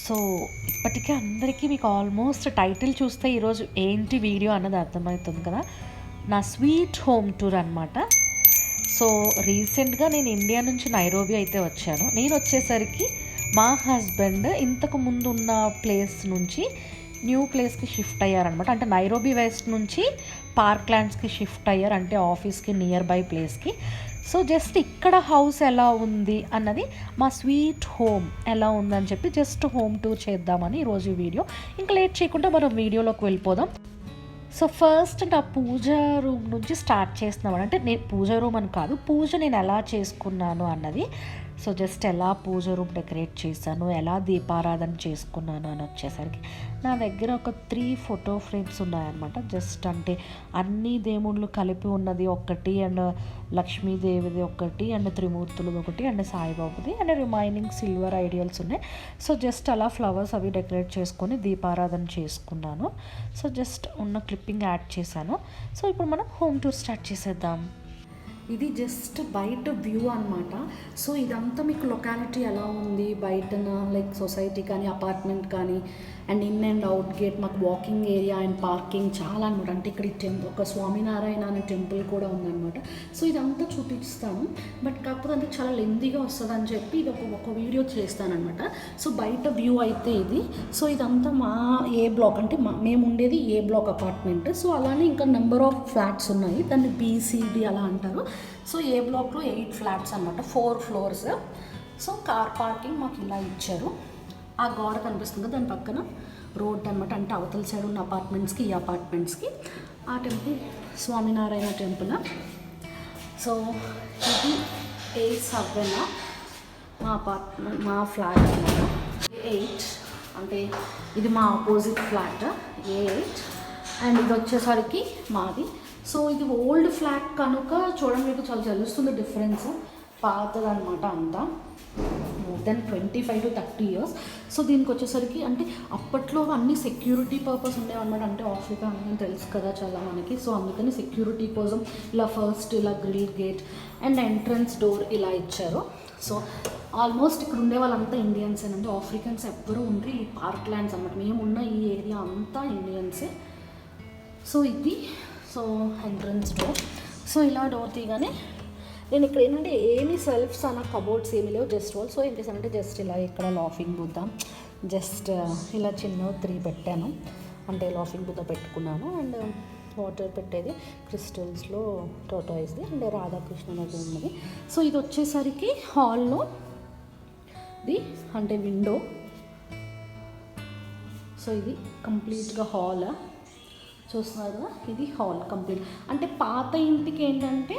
So ఇప్పటికే అందరికీ మీకు ఆల్మోస్ట్ టైటిల్ చూస్తే ఈరోజు ఏంటి వీడియో అన్నది అర్థమవుతుంది కదా. నా స్వీట్ హోమ్ టూర్ అనమాట. సో రీసెంట్గా నేను ఇండియా నుంచి నైరోబీ అయితే వచ్చాను. నేను వచ్చేసరికి మా హస్బెండ్ ఇంతకు ముందు ఉన్న ప్లేస్ నుంచి న్యూ ప్లేస్కి షిఫ్ట్ అయ్యారనమాట. అంటే నైరోబీ వెస్ట్ నుంచి పార్క్ ల్యాండ్స్కి షిఫ్ట్ అయ్యారు, అంటే ఆఫీస్కి నియర్ బై ప్లేస్కి. సో జస్ట్ ఇక్కడ హౌస్ ఎలా ఉంది అన్నది, మా స్వీట్ హోమ్ ఎలా ఉందని చెప్పి జస్ట్ హోమ్ టూర్ చేద్దామని ఈరోజు వీడియో. ఇంకా లేట్ చేయకుండా మనం వీడియోలోకి వెళ్ళిపోదాం. సో ఫస్ట్ నా పూజ రూమ్ నుంచి స్టార్ట్ చేస్తున్నాం. అంటే నేను పూజ రూమ్ అని కాదు, పూజ నేను ఎలా చేసుకున్నాను అన్నది. సో జస్ట్ ఎలా పూజ రూమ్ డెకరేట్ చేశాను, ఎలా దీపారాధన చేసుకున్నాను అని వచ్చేసరికి నా దగ్గర ఒక 3 ఫోటో ఫ్రేమ్స్ ఉన్నాయన్నమాట. జస్ట్ అంటే అన్ని దేవుళ్ళు కలిపి ఉన్నది ఒకటి, అండ్ లక్ష్మీదేవిది ఒకటి, అండ్ త్రిమూర్తులది ఒకటి, అండ్ సాయిబాబుది, అండ్ రిమైనింగ్ సిల్వర్ ఐడియల్స్ ఉన్నాయి. సో జస్ట్ అలా ఫ్లవర్స్ అవి డెకరేట్ చేసుకొని దీపారాధన చేసుకున్నాను. సో జస్ట్ ఉన్న క్లిప్పింగ్ యాడ్ చేశాను. సో ఇప్పుడు మనం హోమ్ టూర్ స్టార్ట్ చేసేద్దాం. ఇది జస్ట్ బయట వ్యూ అనమాట. సో ఇదంతా మీకు లొకాలిటీ ఎలా ఉంది బయటన, లైక్ సొసైటీ కానీ అపార్ట్మెంట్ కానీ, and in and out gate, మాకు వాకింగ్ ఏరియా అండ్ పార్కింగ్ చాలా అనమాట. అంటే ఇక్కడ ఒక స్వామినారాయణ అనే టెంపుల్ కూడా ఉందన్నమాట. సో ఇదంతా చూపిస్తాను, బట్ కాకపోతే అంటే చాలా లెందీగా వస్తుంది అని చెప్పి ఇది ఒక వీడియో చేస్తానమాట. సో బయట వ్యూ అయితే ఇది. సో ఇదంతా మా ఏ బ్లాక్, అంటే మేము ఉండేది ఏ బ్లాక్ అపార్ట్మెంట్. సో అలానే ఇంకా నెంబర్ ఆఫ్ ఫ్లాట్స్ ఉన్నాయి, దాన్ని బీసీడీ అలా అంటారు. సో ఏ బ్లాక్లో 8 ఫ్లాట్స్ అనమాట, 4 ఫ్లోర్స్. సో కార్ పార్కింగ్ మాకు ఇలా ఇచ్చారు. ఆ గోడ కనిపిస్తుంది, దాని పక్కన రోడ్ అనమాట. అంటే అవతల సైడ్ ఉన్న అపార్ట్మెంట్స్కి ఈ అపార్ట్మెంట్స్కి. ఆ టెంపుల్ స్వామినారాయణ టెంపుల్. సో ఇది A7 మా అపార్ట్మెంట్, మా ఫ్లాట్ అనమాట. A8 అంటే ఇది మా ఆపోజిట్ ఫ్లాట్ A8, అండ్ ఇది వచ్చేసరికి మాది. సో ఇది ఓల్డ్ ఫ్లాట్ కనుక చూడండి, మీకు చాలా తెలుస్తుంది డిఫరెన్స్. పాతదనమాట అంతా, more than 25 to 30 years. So దీనికి వచ్చేసరికి అంటే అప్పట్లో అన్ని సెక్యూరిటీ పర్పస్ ఉండేవన్నమాట. అంటే ఆఫ్రికా అని తెలుసు కదా చాలా మనకి. సో అందుకని సెక్యూరిటీ కోసం ఇలా ఫస్ట్ ఇలా grill gate and entrance door ఇలా ఇచ్చారు. సో ఆల్మోస్ట్ ఇక్కడ ఉండే వాళ్ళంతా ఇండియన్స్ అండి, ఆఫ్రికన్స్ ఎవ్వరూ ఉండరు. ఈ పార్క్ ల్యాండ్స్ అన్నమాట, మేమున్న ఈ ఏరియా అంతా ఇండియన్సే. సో ఇది సో ఎంట్రన్స్ డోర్. సో ఇలా డోర్ తీయగానే నేను ఇక్కడ ఏంటంటే ఏమీ సెల్ఫ్స్ అన్న కబోర్డ్స్ ఏమీ లేవు, జస్ట్ వాల్. సో ఏం చేశానంటే జస్ట్ ఇలా ఇక్కడ లాఫింగ్ బుద్ధ జస్ట్ ఇలా చిన్న 3 పెట్టాను, అంటే లాఫింగ్ బుద్ధ పెట్టుకున్నాను. అండ్ వాటర్ పెట్టేది క్రిస్టల్స్లో టోటాయిస్ది, అండ్ రాధాకృష్ణ దగ్గర ఉన్నది. సో ఇది వచ్చేసరికి హాల్లో ఇది అంటే విండో. సో ఇది కంప్లీట్గా హాల్ చూస్తున్నారు కదా, ఇది హాల్ కంప్లీట్. అంటే పాత ఇంటికి ఏంటంటే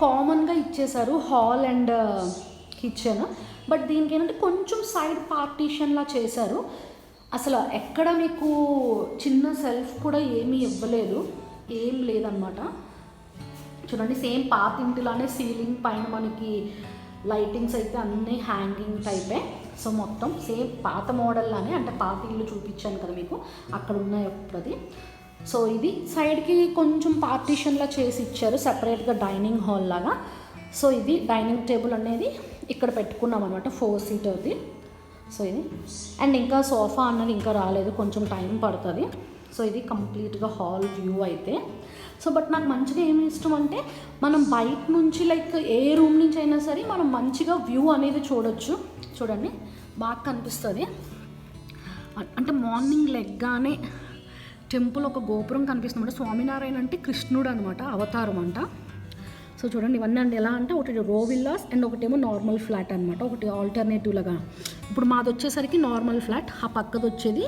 కామన్గా ఇచ్చేసారు హాల్ అండ్ కిచెన్, బట్ దీనికి ఏంటంటే కొంచెం సైడ్ పార్టీషన్లా చేశారు. అసలు ఎక్కడ మీకు చిన్న సెల్ఫ్ కూడా ఏమీ ఇవ్వలేదు, ఏం లేదనమాట. చూడండి సేమ్ పాత ఇంటిలానే సీలింగ్ పైన మనకి లైటింగ్స్ అయితే అన్నీ హ్యాంగింగ్ టైపే. సో మొత్తం సేమ్ పాత మోడల్లానే, అంటే పాత ఇల్లు చూపించాను కదా మీకు, అక్కడ ఉన్నాయి ఎప్పుడది. సో ఇది సైడ్కి కొంచెం పార్టీషన్లా చేసి ఇచ్చారు, సపరేట్గా డైనింగ్ హాల్ లాగా. సో ఇది డైనింగ్ టేబుల్ అనేది ఇక్కడ పెట్టుకున్నాం అనమాట, 4 సీటర్ది. సో ఇది అండ్ ఇంకా సోఫా అన్నది ఇంకా రాలేదు, కొంచెం టైం పడుతుంది. సో ఇది కంప్లీట్గా హాల్ వ్యూ అయితే. సో బట్ నాకు మంచిగా ఏమి ఇష్టం అంటే మనం బయట నుంచి లైక్ ఏ రూమ్ నుంచి అయినా సరే మనం మంచిగా వ్యూ అనేది చూడొచ్చు. చూడండి బాగా కనిపిస్తుంది. అంటే మార్నింగ్ లెగ్గానే టెంపుల్ ఒక గోపురం కనిపిస్తుంది. స్వామినారాయణ అంటే కృష్ణుడు అనమాట, అవతారం అంట. సో చూడండి ఇవన్నీ అండి ఎలా అంటే ఒకటి రో విల్లాస్ అండ్ ఒకటేమో నార్మల్ ఫ్లాట్ అనమాట, ఒకటి ఆల్టర్నేటివ్ లాగా. ఇప్పుడు మాది వచ్చేసరికి నార్మల్ ఫ్లాట్, ఆ పక్కది వచ్చేది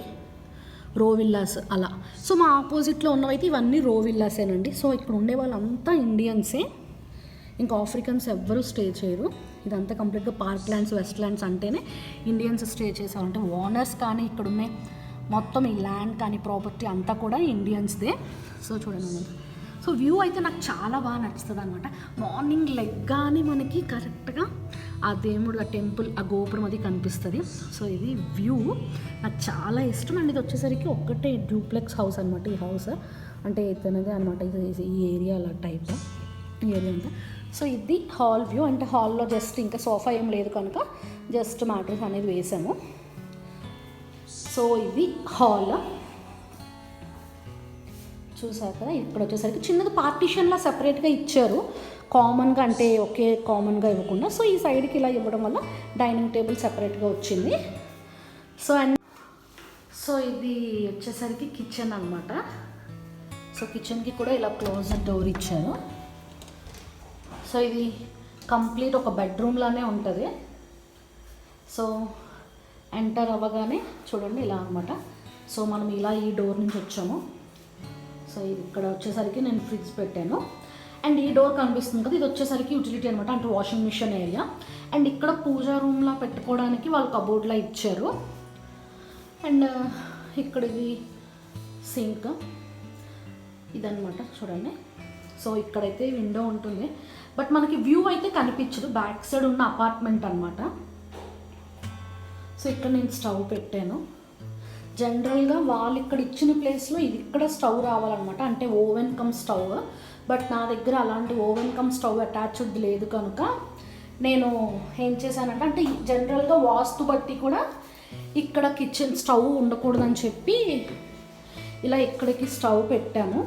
రో విల్లాస్ అలా. సో మా ఆపోజిట్లో ఉన్నవైతే ఇవన్నీ రో విల్లాసేనండి. సో ఇక్కడ ఉండే వాళ్ళంతా ఇండియన్సే, ఇంకా ఆఫ్రికన్స్ ఎవ్వరూ స్టే చేయరు. ఇదంతా కంప్లీట్గా పార్క్ ల్యాండ్స్, వెస్ట్ ల్యాండ్స్ అంటేనే ఇండియన్స్ స్టే చేశారు. అంటే ఓనర్స్ కానీ ఇక్కడ ఉన్న మొత్తం ఈ ల్యాండ్ కానీ ప్రాపర్టీ అంతా కూడా ఇండియన్స్దే. సో చూడండి, సో వ్యూ అయితే నాకు చాలా బాగా నచ్చుతుంది అనమాట. మార్నింగ్ లెగ్గానే మనకి కరెక్ట్గా ఆ దేవుడు, ఆ టెంపుల్, ఆ గోపురం అది కనిపిస్తుంది. సో ఇది వ్యూ నాకు చాలా ఇష్టం. అండ్ ఇది వచ్చేసరికి ఒక్కటే డూప్లెక్స్ హౌస్ అనమాట. ఈ హౌస్ అంటే ఇతనదే అనమాట, ఈ ఏరియా అలా టైప్ ఈ ఏరియా అంతా. సో ఇది హాల్ వ్యూ. అంటే హాల్లో జస్ట్ ఇంకా సోఫా ఏం లేదు కనుక జస్ట్ మ్యాట్రెస్ అనేది వేసాము. సో ఇది హాల్ చూసారు కదా. ఇక్కడ వచ్చేసరికి చిన్నది పార్టీషన్లా సెపరేట్గా ఇచ్చారు, కామన్గా అంటే ఒకే కామన్గా ఇవ్వకుండా. సో ఈ సైడ్కి ఇలా ఇవ్వడం వల్ల డైనింగ్ టేబుల్ సెపరేట్గా వచ్చింది. సో ఇది వచ్చేసరికి కిచెన్ అనమాట. సో కిచెన్కి కూడా ఇలా క్లోజర్ డోర్ ఇచ్చారు. సో ఇది కంప్లీట్ ఒక బెడ్రూమ్లానే ఉంటుంది. సో ఎంటర్ అవ్వగానే చూడండి ఇలా అనమాట. సో మనం ఇలా ఈ డోర్ నుంచి వచ్చాము. సో ఇది ఇక్కడ వచ్చేసరికి నేను ఫ్రిడ్జ్ పెట్టాను. అండ్ ఈ డోర్ కనిపిస్తుంది కదా, ఇది వచ్చేసరికి యూటిలిటీ అనమాట, అంటే వాషింగ్ మిషన్ ఏరియా. అండ్ ఇక్కడ పూజా రూమ్లా పెట్టుకోవడానికి వాళ్ళు కబోర్డ్లా ఇచ్చారు. అండ్ ఇక్కడ ఇది సింక్ ఇదనమాట చూడండి. సో ఇక్కడైతే విండో ఉంటుంది, బట్ మనకి వ్యూ అయితే కనిపించదు, బ్యాక్ సైడ్ ఉన్న అపార్ట్మెంట్ అనమాట. సో ఇక్కడ నేను స్టవ్ పెట్టాను. జనరల్గా వాళ్ళు ఇక్కడ ఇచ్చిన ప్లేస్లో ఇది ఇక్కడ స్టవ్ రావాలన్నమాట, అంటే ఓవెన్ కమ్ స్టవ్. బట్ నా దగ్గర అలాంటి ఓవెన్ కమ్ స్టవ్ అటాచ్డ్ లేదు కనుక నేను ఏం చేశానంటే, అంటే జనరల్గా వాస్తు బట్టి కూడా ఇక్కడ కిచెన్ స్టవ్ ఉండకూడదని చెప్పి ఇలా ఇక్కడికి స్టవ్ పెట్టాము.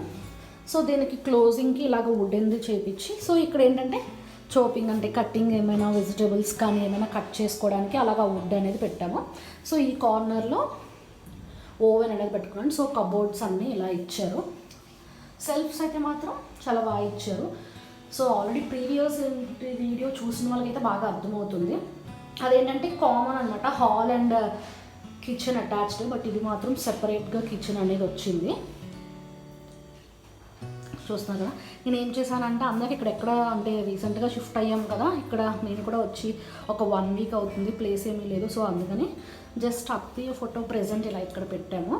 సో దీనికి క్లోజింగ్కి ఇలాగ వుడెన్ది చేపించి, సో ఇక్కడ ఏంటంటే చోపింగ్ అంటే కట్టింగ్ ఏమైనా వెజిటేబుల్స్ కానీ ఏమైనా కట్ చేసుకోవడానికి అలాగా వుడ్ అనేది పెట్టాము. సో ఈ కార్నర్లో ఓవెన్ అనేది పెట్టుకున్నాను. సో కబోర్డ్స్ అన్నీ ఇలా ఇచ్చారు. సెల్ఫ్స్ అయితే మాత్రం చాలా బాగా ఇచ్చారు. సో ఆల్రెడీ ప్రీవియస్ వీడియో చూసిన వాళ్ళకైతే బాగా అర్థమవుతుంది. అదేంటంటే కామన్ అనమాట, hall and kitchen attached. But ఇది మాత్రం సెపరేట్గా కిచెన్ అనేది వచ్చింది. చూస్తున్నారు కదా. నేను ఏం చేశానంటే, అందరికి ఎక్కడ అంటే రీసెంట్గా షిఫ్ట్ అయ్యాం కదా, ఇక్కడ నేను కూడా వచ్చి ఒక 1 వీక్ అవుతుంది, ప్లేస్ ఏమీ లేదు. సో అందుకని జస్ట్ అత్తయ్య ఫోటో ప్రెజెంట్ ఇలా ఇక్కడ పెట్టాము.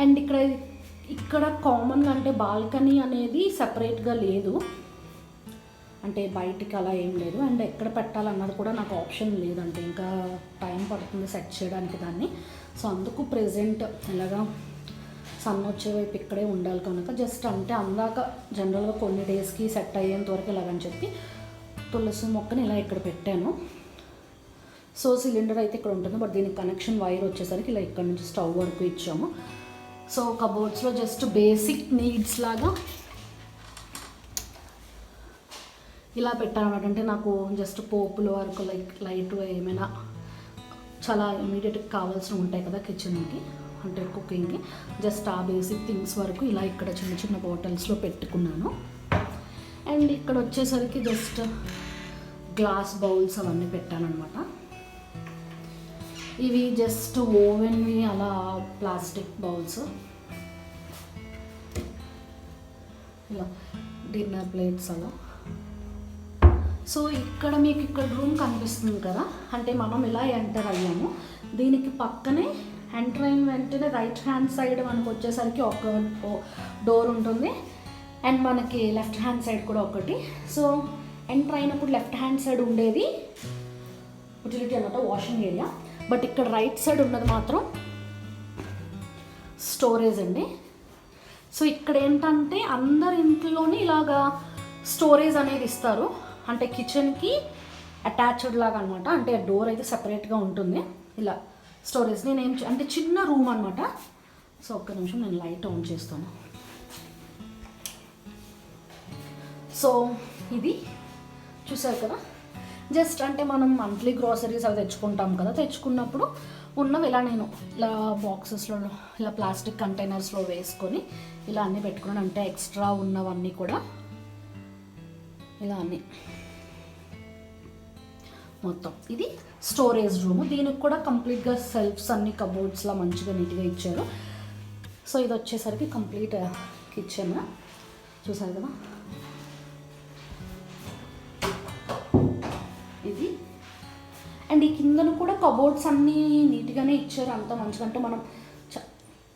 అండ్ ఇక్కడ కామన్గా అంటే బాల్కనీ అనేది సపరేట్గా లేదు, అంటే బయటికి అలా ఏం లేదు. అండ్ ఎక్కడ పెట్టాలన్నది కూడా నాకు ఆప్షన్ లేదంటే, ఇంకా టైం పడుతుంది సెట్ చేయడానికి దాన్ని. సో అందుకు ప్రెజెంట్ ఇలాగా సన్ వచ్చే వైపు ఇక్కడే ఉండాలి కనుక జస్ట్ అంటే అందాక జనరల్గా కొన్ని డేస్కి సెట్ అయ్యేంత వరకు ఇలాగని చెప్పి తులసి మొక్కని ఇలా ఇక్కడ పెట్టాను. సో సిలిండర్ అయితే ఇక్కడ ఉంటుంది, బట్ దీనికి కనెక్షన్ వైర్ వచ్చేసరికి ఇలా ఇక్కడ నుంచి స్టవ్ వరకు ఇచ్చాము. సో కబోర్డ్స్లో జస్ట్ బేసిక్ నీడ్స్ లాగా ఇలా పెట్టాను అన్నమాట. అంటే నాకు జస్ట్ పోపుల వరకు లైట్ ఏమైనా చాలా ఇమీడియట్గా కావాల్సి ఉంటాయి కదా కిచెన్కి, అంటే కుకింగ్కి, జస్ట్ ఆ బేసిక్ థింగ్స్ వరకు ఇలా ఇక్కడ చిన్న చిన్న బాటిల్స్లో పెట్టుకున్నాను. అండ్ ఇక్కడ వచ్చేసరికి జస్ట్ గ్లాస్ బౌల్స్ అవన్నీ పెట్టానమాట. ఇవి జస్ట్ ఓవెన్వి అలా ప్లాస్టిక్ బౌల్స్, ఇలా డిన్నర్ ప్లేట్స్ అలా. సో ఇక్కడ మీకు ఇక్కడ రూమ్ కనిపిస్తుంది కదా, అంటే మనం ఇలా ఎంటర్ అయ్యాము. దీనికి పక్కనే ఎంటర్ అయిన వెంటనే రైట్ హ్యాండ్ సైడ్ మనకు వచ్చేసరికి ఒక డోర్ ఉంటుంది, అండ్ మనకి లెఫ్ట్ హ్యాండ్ సైడ్ కూడా ఒకటి. సో ఎంటర్ అయినప్పుడు లెఫ్ట్ హ్యాండ్ సైడ్ ఉండేది యూటిలిటీ అనమాట, వాషింగ్ ఏరియా. బట్ ఇక్కడ రైట్ సైడ్ ఉన్నది మాత్రం స్టోరేజ్ అండి. సో ఇక్కడ ఏంటంటే అందరి ఇంట్లోనే ఇలాగా స్టోరేజ్ అనేది ఇస్తారు, అంటే కిచెన్కి అటాచ్డ్ లాగా అనమాట. అంటే డోర్ అయితే సపరేట్గా ఉంటుంది ఇలా స్టోరేజ్. నేనేం అంటే చిన్న రూమ్ అనమాట. సో ఒక్క నిమిషం నేను లైట్ ఆన్ చేస్తాను. సో ఇది చూసారు కదా, జస్ట్ అంటే మనం మంత్లీ గ్రాసరీస్ అవి తెచ్చుకుంటాం కదా, తెచ్చుకున్నప్పుడు ఉన్నవి ఇలా నేను ఇలా బాక్సెస్లో ఇలా ప్లాస్టిక్ కంటైనర్స్లో వేసుకొని ఇలా అన్నీ పెట్టుకున్నాను. అంటే ఎక్స్ట్రా ఉన్నవన్నీ కూడా ఇలా అన్నీ మొత్తం. ఇది స్టోరేజ్ రూమ్. దీనికి కూడా కంప్లీట్గా సెల్ఫ్స్ అన్ని కబోర్డ్స్లా మంచిగా నీట్గా ఇచ్చారు. సో ఇది వచ్చేసరికి కంప్లీట్ కిచెన్ చూసారు కదా. ఇది అండ్ ఈ కిందన కూడా కబోర్డ్స్ అన్నీ నీట్గానే ఇచ్చారు, అంత మంచిగా. అంటే మనం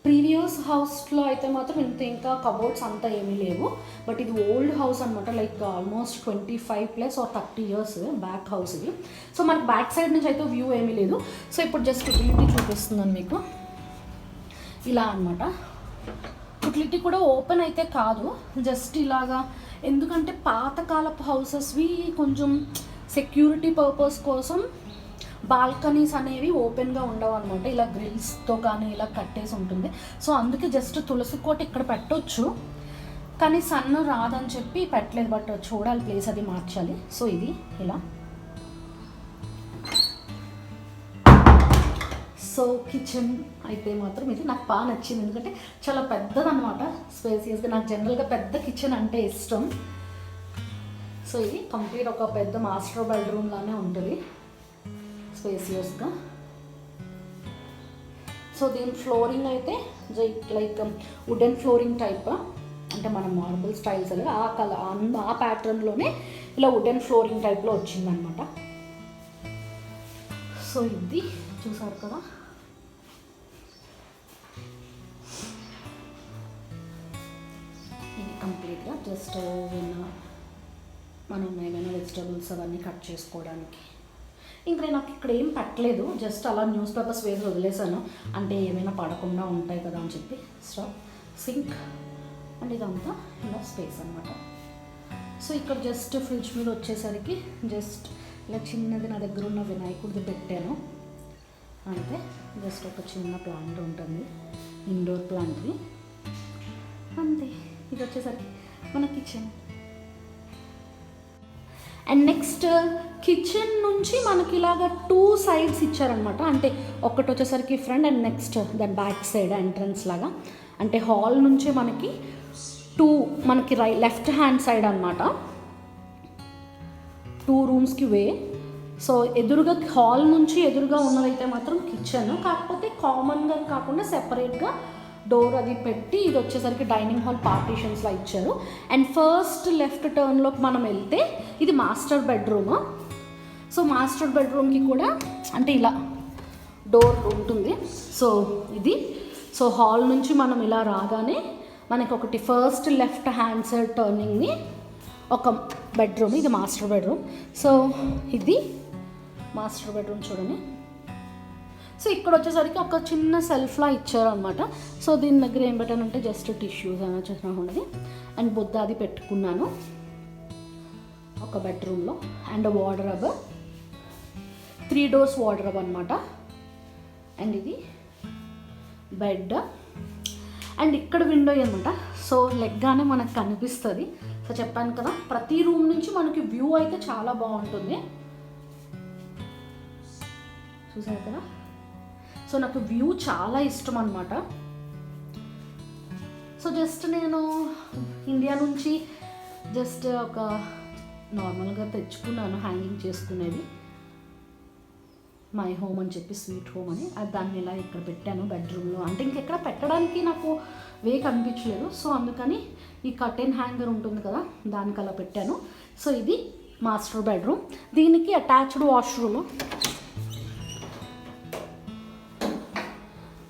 ప్రీవియస్ హౌస్లో అయితే మాత్రం ఇంకా కబోర్డ్స్ అంతా ఏమీ లేవు. బట్ ఇది ఓల్డ్ హౌస్ అనమాట, like almost 25+ or 30 years back house ఇది. సో మనకి బ్యాక్ సైడ్ నుంచి అయితే వ్యూ ఏమీ లేదు. సో ఇప్పుడు జస్ట్ యూటిలిటీ చూపిస్తున్నాను మీకు ఇలా అనమాట. యూటిలిటీ కూడా ఓపెన్ అయితే కాదు, జస్ట్ ఇలాగా. ఎందుకంటే పాతకాలపు హౌసెస్వి కొంచెం సెక్యూరిటీ పర్పస్ కోసం బాల్కనీస్ అనేవి ఓపెన్గా ఉండవు అనమాట, ఇలా గ్రిల్స్తో కానీ ఇలా కట్టేసి ఉంటుంది. సో అందుకే జస్ట్ తులసి కోట ఇక్కడ పెట్టవచ్చు, కానీ సన్ రాదని చెప్పి పెట్టలేదు. బట్ చూడాలి, ప్లేస్ అది మార్చాలి. సో ఇది ఇలా. సో కిచెన్ అయితే మాత్రం ఇది నాకు బాగా నచ్చింది, ఎందుకంటే చాలా పెద్దదన్నమాట, స్పేసియస్గా. నాకు జనరల్గా పెద్ద కిచెన్ అంటే ఇష్టం. సో ఇది కంప్లీట్ ఒక పెద్ద మాస్టర్ బెడ్రూమ్ లానే ఉంటుంది, స్పేసియస్గా. సో దీని ఫ్లోరింగ్ అయితే లైక్ వుడెన్ ఫ్లోరింగ్ టైప్, అంటే మనం మార్బుల్ స్టైల్స్ అలా ఆ కలర్ ఆ ప్యాటర్న్లోనే ఇలా వుడెన్ ఫ్లోరింగ్ టైప్లో వచ్చిందనమాట. సో ఇది చూసారు కదా. ఇది కంప్లీట్గా జస్ట్ మనం ఏమైనా వెజిటబుల్స్ అవన్నీ కట్ చేసుకోవడానికి. ఇంకా నాకు ఇక్కడ ఏం పెట్టలేదు, జస్ట్ అలా న్యూస్ పేపర్స్ వేసి వదిలేసాను, అంటే ఏమైనా పడకుండా ఉంటాయి కదా అని చెప్పి. స్టవ్, సింక్ అండ్ ఇదంతా ఇలా స్పేస్ అనమాట. సో ఇక్కడ జస్ట్ ఫ్రిడ్జ్ మీద వచ్చేసరికి జస్ట్ ఇలా చిన్నది నా దగ్గర ఉన్న వినాయకుడిది పెట్టాను అంతే. జస్ట్ ఒక చిన్న ప్లాంట్ ఉంటుంది, ఇండోర్ ప్లాంట్ది అంతే. ఇది వచ్చేసరికి మన కిచెన్. అండ్ నెక్స్ట్ కిచెన్ నుంచి మనకి ఇలాగ 2 సైడ్స్ ఇచ్చారనమాట, అంటే ఒకటి వచ్చేసరికి ఫ్రంట్ అండ్ నెక్స్ట్ దాని బ్యాక్ సైడ్ ఎంట్రన్స్ లాగా. అంటే హాల్ నుంచే మనకి 2 మనకి లెఫ్ట్ హ్యాండ్ సైడ్ అనమాట, 2 రూమ్స్కి వే. సో ఎదురుగా హాల్ నుంచి ఎదురుగా ఉన్నదైతే మాత్రం కిచెన్, కాకపోతే కామన్గా కాకుండా సెపరేట్గా డోర్ అది పెట్టి ఇది వచ్చేసరికి డైనింగ్ హాల్ పార్టీషన్స్లా ఇచ్చారు. అండ్ ఫస్ట్ లెఫ్ట్ టర్న్లోకి మనం వెళ్తే ఇది మాస్టర్ బెడ్రూమ్. సో మాస్టర్ బెడ్రూమ్కి కూడా అంటే ఇలా డోర్ ఉంటుంది. సో ఇది సో హాల్ నుంచి మనం ఇలా రాగానే మనకి ఒకటి ఫస్ట్ లెఫ్ట్ హ్యాండ్ సైడ్ టర్నింగ్ని ఒక బెడ్రూమ్, ఇది మాస్టర్ బెడ్రూమ్. సో ఇది మాస్టర్ బెడ్రూమ్ చూడండి. సో ఇక్కడ వచ్చేసరికి ఒక చిన్న సెల్ఫ్లా ఇచ్చారు అనమాట. సో దీని దగ్గర ఏం పెట్టానంటే జస్ట్ టిష్యూస్ అని వచ్చేసిన ఉన్నది అండ్ బుద్ధ అది పెట్టుకున్నాను ఒక బెడ్రూమ్లో. అండ్ వార్డ్రోబ్, 3 డోర్స్ వార్డ్రోబ్ అనమాట. అండ్ ఇది బెడ్ అండ్ ఇక్కడ విండో అనమాట. సో లెగ్గానే మనకు కనిపిస్తుంది. సో చెప్పాను కదా, ప్రతి రూమ్ నుంచి మనకి వ్యూ అయితే చాలా బాగుంటుంది. చూసారు కదా. సో నాకు వ్యూ చాలా ఇష్టం అనమాట. సో జస్ట్ నేను ఇండియా నుంచి జస్ట్ ఒక నార్మల్గా తెచ్చుకున్నాను హ్యాంగింగ్ చేసుకునేది, మై హోమ్ అని చెప్పి, స్వీట్ హోమ్ అని. అది దాన్ని ఇలా ఇక్కడ పెట్టాను బెడ్రూమ్లో, అంటే ఇంకెక్కడ పెట్టడానికి నాకు వే కనిపించలేదు. సో అందుకని ఈ కర్టెన్ హ్యాంగర్ ఉంటుంది కదా, దానికి అలా పెట్టాను. సో ఇది మాస్టర్ బెడ్రూమ్, దీనికి అటాచ్డ్ వాష్రూమ్.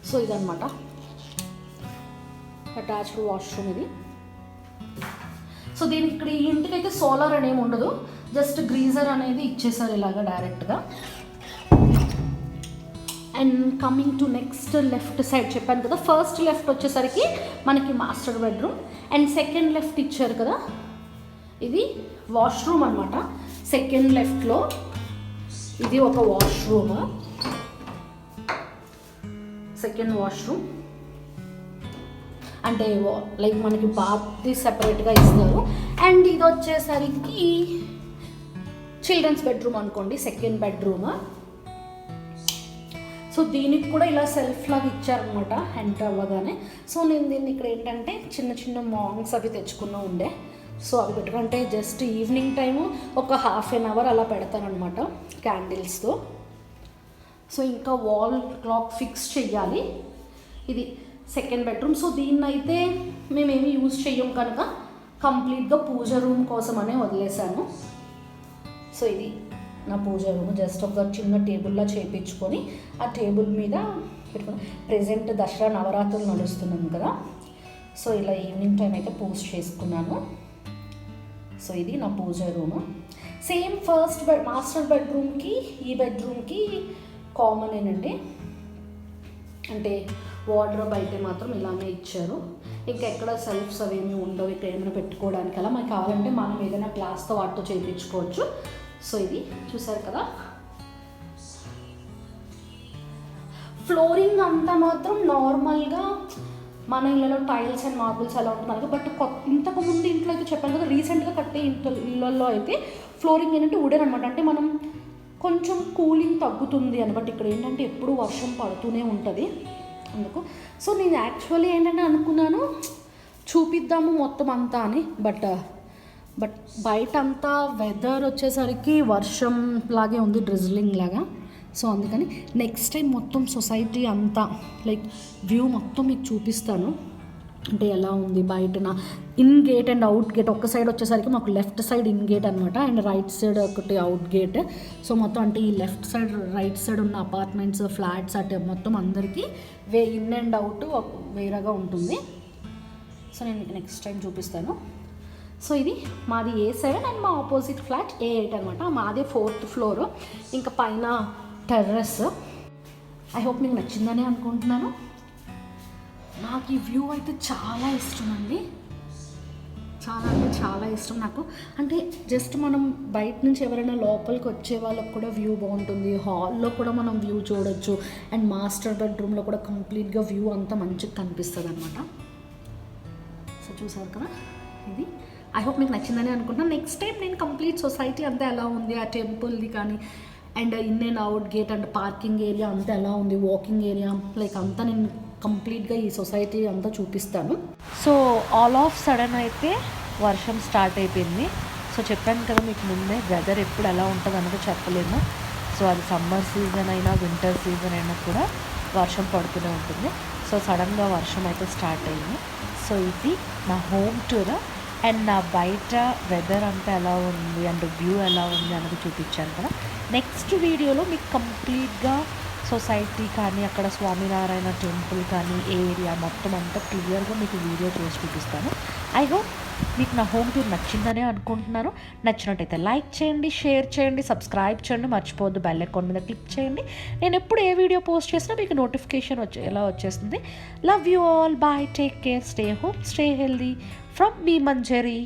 సో ఇదనమాట అటాచ్డ్ వాష్రూమ్ ఇది. సో దీనికి ఇక్కడ ఈ ఇంటికైతే సోలార్ అనేమి ఉండదు, జస్ట్ గ్రీజర్ అనేది ఇచ్చేసారు ఇలాగా డైరెక్ట్గా. And coming to next left side చెప్పాను కదా, ఫస్ట్ లెఫ్ట్ వచ్చేసరికి మనకి master bedroom and second left ఇచ్చారు కదా, ఇది వాష్రూమ్ అనమాట. సెకండ్ లెఫ్ట్లో ఇది ఒక వాష్రూమ్, సెకండ్ వాష్రూమ్. అంటే లైక్ మనకి బాత్ది సెపరేట్గా ఇస్తారు. అండ్ ఇది వచ్చేసరికి చిల్డ్రన్స్ బెడ్రూమ్ అనుకోండి, సెకండ్ బెడ్రూమ్. సో దీనికి కూడా ఇలా సెల్ఫ్ లాగా ఇచ్చారనమాట ఎంటర్ అవ్వగానే. సో నేను దీన్ని ఇక్కడ ఏంటంటే చిన్న చిన్న మాంగ్స్ అవి తెచ్చుకున్నా ఉండే, సో అవి పెట్టుకుంటే జస్ట్ ఈవినింగ్ టైము ఒక ½ an hour అలా పెడతానమాట క్యాండిల్స్తో. సో ఇంకా వాల్ క్లాక్ ఫిక్స్ చెయ్యాలి. ఇది సెకండ్ బెడ్రూమ్. సో దీన్నైతే మేమేమి యూజ్ చెయ్యం కనుక కంప్లీట్గా పూజ రూమ్ కోసం అనే వదిలేసాను. సో ఇది నా పూజ రూమ్, జస్ట్ ఒక చిన్న టేబుల్లా చేయించుకొని ఆ టేబుల్ మీద పెట్టుకుని, ప్రెజెంట్ దసరా నవరాత్రులు నడుస్తున్నాను కదా, సో ఇలా ఈవినింగ్ టైం అయితే పూజ చేసుకున్నాను. సో ఇది నా పూజ రూమ్. సేమ్ ఫస్ట్ మాస్టర్ బెడ్రూమ్కి ఈ బెడ్రూమ్కి కామన్ ఏంటంటే, అంటే వార్డ్రోబ్ అయితే మాత్రం ఇలానే ఇచ్చారు. ఇంకా ఎక్కడ సెల్ఫ్స్ అవేమీ ఉండవు ఇక్కడ ఏమైనా పెట్టుకోవడానికి. అలా మనకు కావాలంటే మనం ఏదైనా గ్లాస్తో వాటితో చేయించుకోవచ్చు. సో ఇది చూసారు కదా. ఫ్లోరింగ్ అంతా మాత్రం నార్మల్గా మన ఇళ్ళలో టైల్స్ అండ్ మార్బుల్స్ అలా ఉంటుంది. బట్ ఇంతకు ముందు ఇంట్లో అయితే చెప్పాను కదా, రీసెంట్గా కట్టే ఇళ్ళల్లో అయితే ఫ్లోరింగ్ ఏంటంటే వుడెన్ అనమాట. అంటే మనం కొంచెం కూలింగ్ తగ్గుతుంది అని. బట్ ఇక్కడ ఏంటంటే ఎప్పుడు వర్షం పడుతూనే ఉంటుంది అందుకు. సో నేను యాక్చువల్లీ ఏంటంటే అనుకున్నాను చూపిద్దాము మొత్తం అంతా అని. బట్ బయట అంతా వెదర్ వచ్చేసరికి వర్షం లాగే ఉంది, డ్రిజ్లింగ్ లాగా. సో అందుకని నెక్స్ట్ టైం మొత్తం సొసైటీ అంతా లైక్ వ్యూ మొత్తం మీకు చూపిస్తాను. అంటే ఎలా ఉంది బయటన in gate and out gate. ఒక్క సైడ్ వచ్చేసరికి మాకు లెఫ్ట్ సైడ్ ఇన్ గేట్ అనమాట, అండ్ రైట్ సైడ్ ఒకటి అవుట్ గేట్. సో మొత్తం అంటే ఈ లెఫ్ట్ సైడ్ రైట్ సైడ్ ఉన్న అపార్ట్మెంట్స్ ఫ్లాట్స్ అంటే మొత్తం అందరికీ ఇన్ అండ్ అవుట్ వేరేగా ఉంటుంది. సో నేను నెక్స్ట్ టైం చూపిస్తాను. సో ఇది మాది A7 అండ్ మా ఆపోజిట్ ఫ్లాట్ A8 అనమాట. మాదే 4th ఫ్లోర్, ఇంకా పైన టెర్రస్. ఐ హోప్ మీకు నచ్చిందని అనుకుంటున్నాను. నాకు ఈ వ్యూ అయితే చాలా ఇష్టం అండి, చాలా అంటే చాలా ఇష్టం నాకు. అంటే జస్ట్ మనం బయట నుంచి ఎవరైనా లోపలికి వచ్చే వాళ్ళకి కూడా వ్యూ బాగుంటుంది, హాల్లో కూడా మనం వ్యూ చూడొచ్చు, అండ్ మాస్టర్ బెడ్రూమ్లో కూడా కంప్లీట్గా వ్యూ అంతా మంచిగా కనిపిస్తుంది అనమాట. సో చూసారు కదా, ఇది ఐ హోప్ మీకు నచ్చిందని అనుకుంటున్నాను. నెక్స్ట్ టైం నేను కంప్లీట్ సొసైటీ అంతా ఎలా ఉంది, ఆ టెంపుల్ది కానీ, and in and out gate and parking area అంతా ఎలా ఉంది, వాకింగ్ ఏరియా లైక్ అంతా నేను కంప్లీట్గా ఈ సొసైటీ అంతా చూపిస్తాను. సో ఆల్ ఆఫ్ సడన్ అయితే వర్షం స్టార్ట్ అయిపోయింది. సో చెప్పాను కదా మీకు ముందే, వెదర్ ఎప్పుడు ఎలా ఉంటుంది అన్నది చెప్పలేము. సో అది సమ్మర్ సీజన్ అయినా వింటర్ సీజన్ అయినా కూడా వర్షం పడుతూనే ఉంటుంది. సో సడన్గా వర్షం అయితే స్టార్ట్ అయింది. సో ఇది నా హోమ్ టూర్, అండ్ నా బయట వెదర్ అంతా ఎలా ఉంది అండ్ వ్యూ ఎలా ఉంది అన్నది చూపించాను కదా. నెక్స్ట్ వీడియోలో మీకు కంప్లీట్గా సొసైటీ కానీ, అక్కడ స్వామినారాయణ టెంపుల్ కానీ, ఏరియా మొత్తం అంతా క్లియర్గా మీకు వీడియో చేసి చూపిస్తాను. ఐ హోప్ మీకు నా హోమ్ టూర్ నచ్చిందనే అనుకుంటున్నాను. నచ్చినట్టయితే లైక్ చేయండి, షేర్ చేయండి, సబ్స్క్రైబ్ చేయండి, మర్చిపోవద్దు బెల్ ఐకాన్ మీద క్లిక్ చేయండి. నేను ఎప్పుడు ఏ వీడియో పోస్ట్ చేసినా మీకు నోటిఫికేషన్ ఎలా వచ్చేస్తుంది. Love you all, bye, take care, stay home, stay healthy from me Manjari.